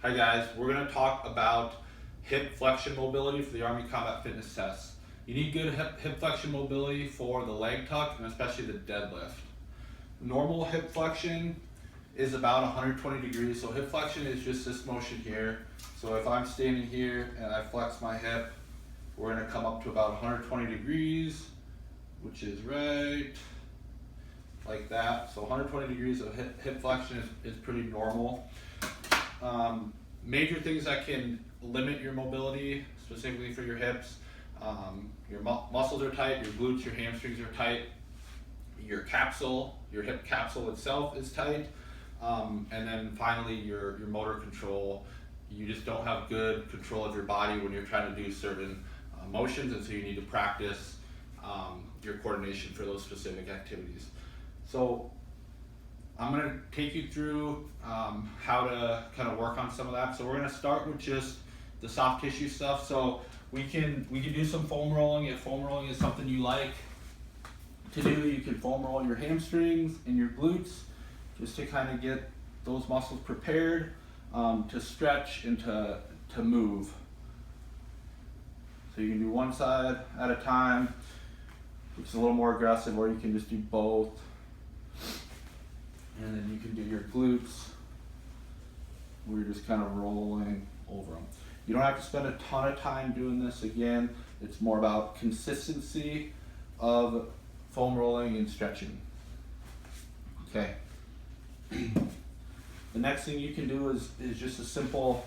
Hi guys, we're going to talk about hip flexion mobility for the Army Combat Fitness Test. You need good hip flexion mobility for the leg tuck and especially the deadlift. Normal hip flexion is about 120 degrees, so hip flexion is just this motion here. So if I'm standing here and I flex my hip, we're going to come up to about 120 degrees, which is right like that. So 120 degrees of hip flexion is pretty normal. Major things that can limit your mobility, specifically for your hips, your muscles are tight, your glutes, your hamstrings are tight, your capsule, your hip capsule itself is tight, and then finally your motor control. You just don't have good control of your body when you're trying to do certain motions, and so you need to practice your coordination for those specific activities. So I'm going to take you through how to kind of work on some of that. So we're going to start with just the soft tissue stuff. So we can do some foam rolling. If foam rolling is something you like to do, you can foam roll your hamstrings and your glutes just to kind of get those muscles prepared to stretch and to move. So you can do one side at a time, which is a little more aggressive, or you can just do both. And then you can do your glutes, where you're just kind of rolling over them. You don't have to spend a ton of time doing this. Again, it's more about consistency of foam rolling and stretching. Okay. The next thing you can do is just a simple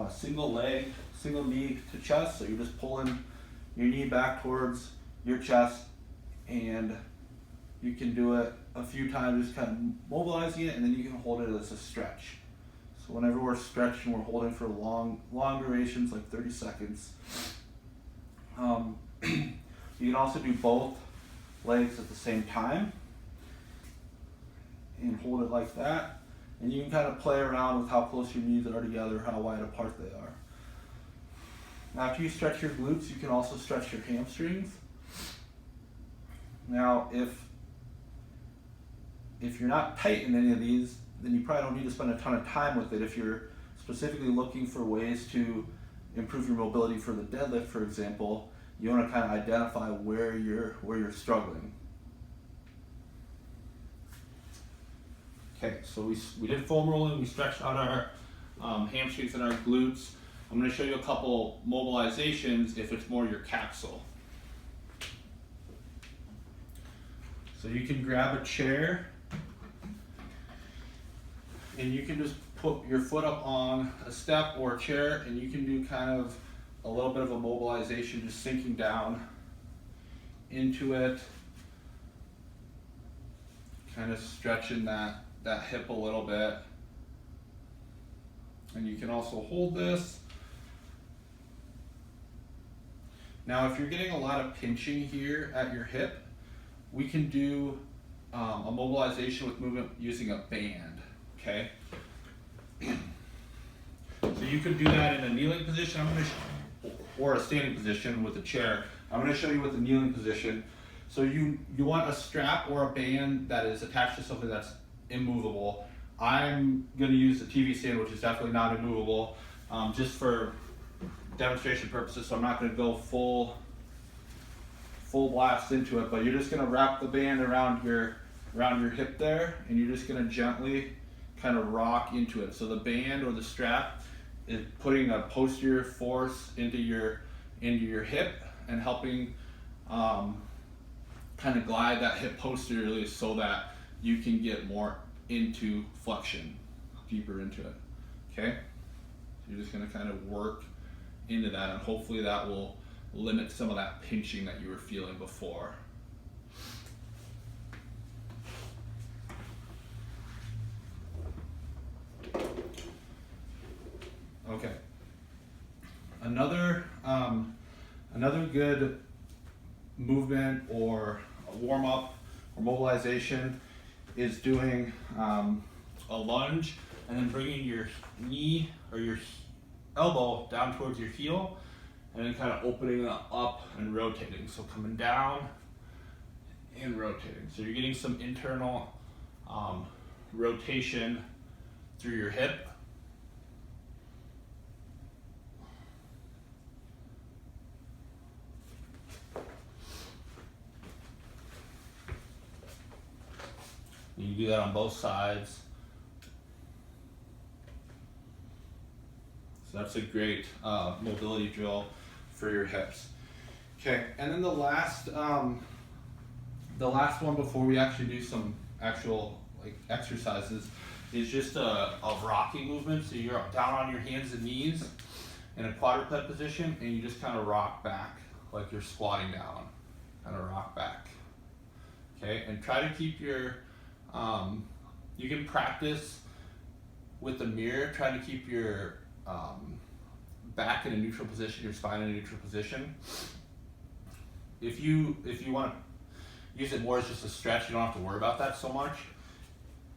single leg, single knee to chest. So you're just pulling your knee back towards your chest, and you can do it a few times, just kind of mobilizing it, and then you can hold it as a stretch. So whenever we're stretching, we're holding for long durations, like 30 seconds. You can also do both legs at the same time and hold it like that. And you can kind of play around with how close your knees are together, how wide apart they are. After you stretch your glutes, you can also stretch your hamstrings. Now, if you're not tight in any of these, then you probably don't need to spend a ton of time with it. If you're specifically looking for ways to improve your mobility for the deadlift, for example, you want to kind of identify where you're struggling. Okay, so we did foam rolling, we stretched out our hamstrings and our glutes. I'm going to show you a couple mobilizations if it's more your capsule. So you can grab a chair, and you can just put your foot up on a step or a chair, and you can do kind of a little bit of a mobilization, just sinking down into it, kind of stretching that hip a little bit. And you can also hold this. Now, if you're getting a lot of pinching here at your hip, we can do a mobilization with movement using a band, okay? So you could do that in a kneeling position, or a standing position with a chair. I'm going to show you with the kneeling position. So you want a strap or a band that is attached to something that's immovable. I'm going to use the TV stand, which is definitely not immovable, just for demonstration purposes, so I'm not going to go full blast into it, but you're just going to wrap the band around your hip there, and you're just going to gently kind of rock into it. So the band or the strap is putting a posterior force into your hip and helping kind of glide that hip posteriorly so that you can get more into flexion, deeper into it. Okay? So you're just going to kind of work into that, and hopefully that will limit some of that pinching that you were feeling before. Okay. Another good movement or a warm up or mobilization is doing a lunge and then bringing your knee or your elbow down towards your heel, and then kind of opening it up and rotating. So coming down and rotating. So you're getting some internal rotation through your hip. You can do that on both sides. So that's a great mobility drill for your hips. Okay, and then the last one before we actually do some actual like exercises is just a rocking movement. So you're down on your hands and knees in a quadruped position, and you just kind of rock back like you're squatting down. Kind of rock back. Okay, and try to keep your you can practice with the mirror. Try to keep your back in a neutral position, your spine in a neutral position. If you want to use it more as just a stretch, you don't have to worry about that so much.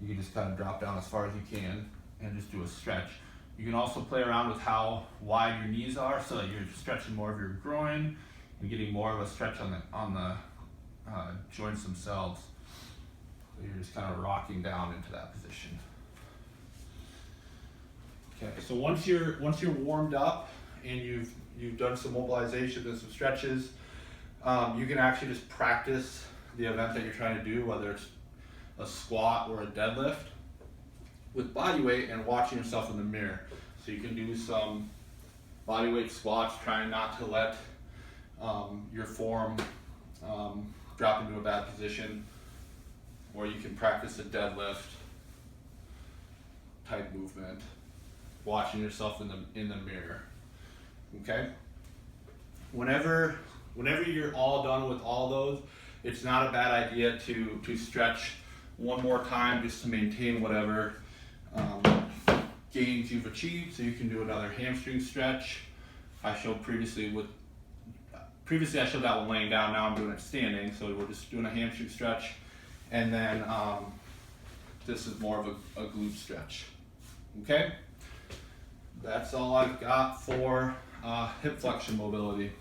You can just kind of drop down as far as you can and just do a stretch. You can also play around with how wide your knees are, so that you're stretching more of your groin and getting more of a stretch on the joints themselves. So you're just kind of rocking down into that position. Okay, so once you're warmed up and you've done some mobilization and some stretches, you can actually just practice the event that you're trying to do, whether it's a squat or a deadlift, with body weight and watching yourself in the mirror. So you can do some body weight squats, trying not to let your form drop into a bad position, or you can practice a deadlift type movement, watching yourself in the mirror. Okay? Whenever you're all done with all those, it's not a bad idea to stretch one more time just to maintain whatever gains you've achieved. So you can do another hamstring stretch. I showed previously I showed that one laying down, now I'm doing it standing, so we're just doing a hamstring stretch, and then this is more of a glute stretch. Okay? That's all I've got for hip flexion mobility.